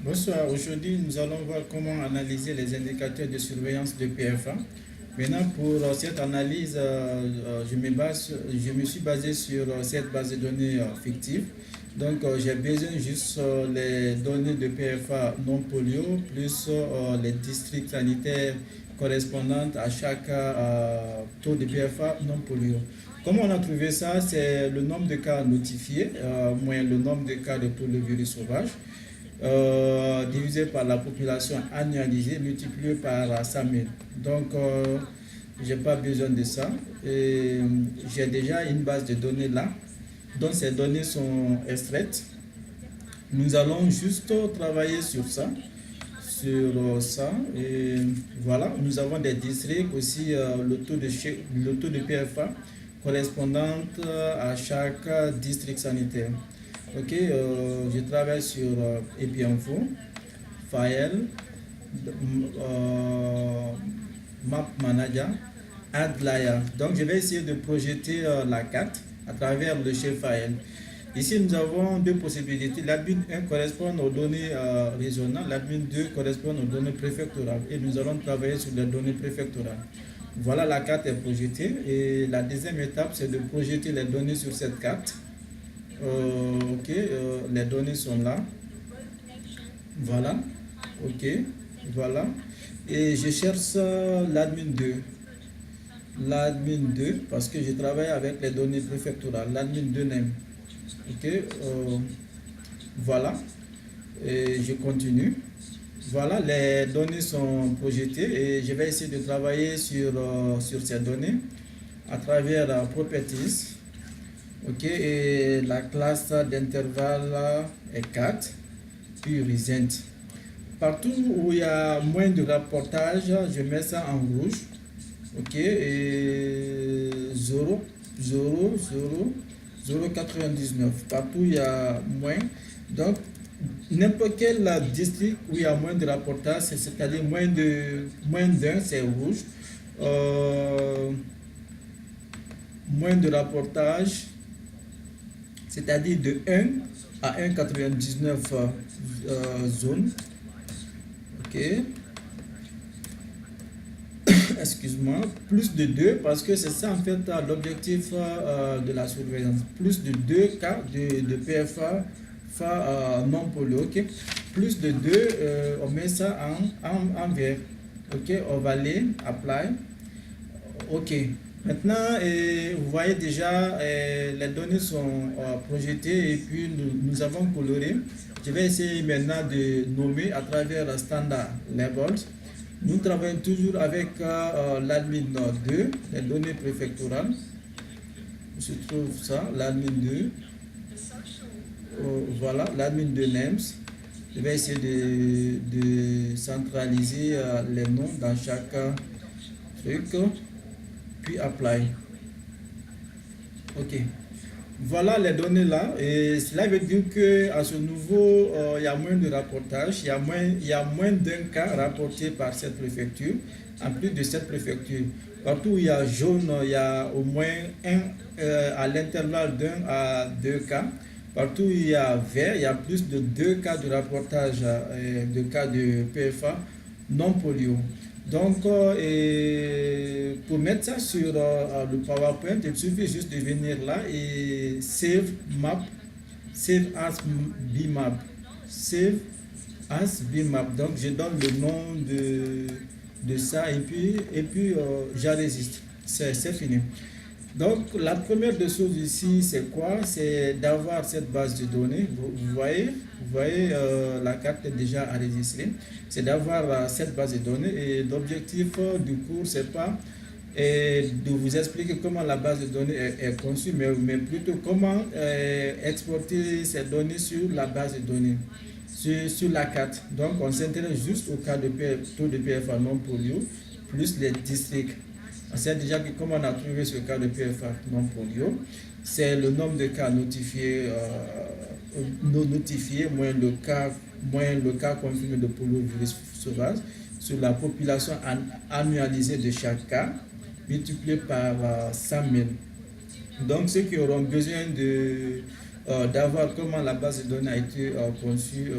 Bonsoir, aujourd'hui nous allons voir comment analyser les indicateurs de surveillance de PFA. Maintenant pour cette analyse, je me suis basé sur cette base de données fictive. Donc j'ai besoin juste les données de PFA non polio plus les districts sanitaires correspondantes à chaque taux de PFA non polio. Comment on a trouvé ça? C'est le nombre de cas notifiés moins le nombre de cas de poliovirus sauvage divisé par la population annualisée multiplié par 100 000. Donc, j'ai pas besoin de ça. J'ai déjà une base de données là, dont ces données sont extraites. Nous allons juste travailler sur ça. Et voilà, nous avons des districts aussi, le taux de PFA correspondant à chaque district sanitaire. Ok, je travaille sur EpiInfo, File, Map Manager, Add Layer. Donc je vais essayer de projeter la carte à travers le chef File. Ici, nous avons deux possibilités. L'admin 1 correspond aux données régionales, l'admin 2 correspond aux données préfectorales. Et nous allons travailler sur les données préfectorales. Voilà, la carte est projetée. Et la deuxième étape, c'est de projeter les données sur cette carte. Les données sont là. Voilà. Ok. Voilà. Et je cherche l'admin 2. L'admin 2, parce que je travaille avec les données préfectorales. L'admin 2 name. Ok, voilà, et je continue. Voilà, les données sont projetées et je vais essayer de travailler sur ces données à travers Properties. Ok, et la classe d'intervalle est 4, puis Resent. Partout où il y a moins de rapportage, je mets ça en rouge. Ok, et 0, 0, 0. 0,99. Partout il y a moins. Donc, n'importe quel district où il y a moins de rapportage, c'est-à-dire moins d'un, c'est rouge. Moins de rapportage, c'est-à-dire de 1 à 1,99 zones. Ok. Excuse-moi, plus de 2, parce que c'est ça en fait l'objectif de la surveillance. Plus de 2 cas de PFA non polio. Ok, plus de 2, on met ça en vert. Ok, on va aller, apply. Ok, maintenant vous voyez déjà les données sont projetées et puis nous avons coloré. Je vais essayer maintenant de nommer à travers standard labels. Nous travaillons toujours avec l'admin 2, les données préfectorales. Je trouve ça, l'admin 2. Voilà, l'admin 2 names. Je vais essayer de centraliser les noms dans chaque truc. Puis apply. Ok. Voilà les données là, et cela veut dire qu'à ce niveau, il y a moins de rapportage, il y a moins d'un cas rapporté par cette préfecture, en plus de cette préfecture. Partout où il y a jaune, il y a au moins à l'intervalle d'un à 2 cas. Partout où il y a vert, il y a plus de 2 cas de rapportage de cas de PFA non polio. Donc, pour mettre ça sur le PowerPoint, il suffit juste de venir là et Save Map, Save as BMap, Save as BMap. Donc, je donne le nom de ça et puis j'enregistre. C'est fini. Donc, la première des choses ici, c'est quoi? C'est d'avoir cette base de données. Vous voyez la carte est déjà enregistrée. C'est d'avoir cette base de données. Et l'objectif du cours, c'est pas de vous expliquer comment la base de données est conçue, mais plutôt comment exporter ces données sur la base de données, sur la carte. Donc, on s'intéresse juste au cas de taux de PFA non polio, plus les districts. On sait déjà que comme on a trouvé ce cas de PFA non polio, c'est le nombre de cas notifiés, non notifiés moins le cas confirmé de poliovirus sauvage sur la population annualisée de chaque cas, multiplié par 100 000. Donc, ceux qui auront besoin d'avoir comment la base de données a été conçue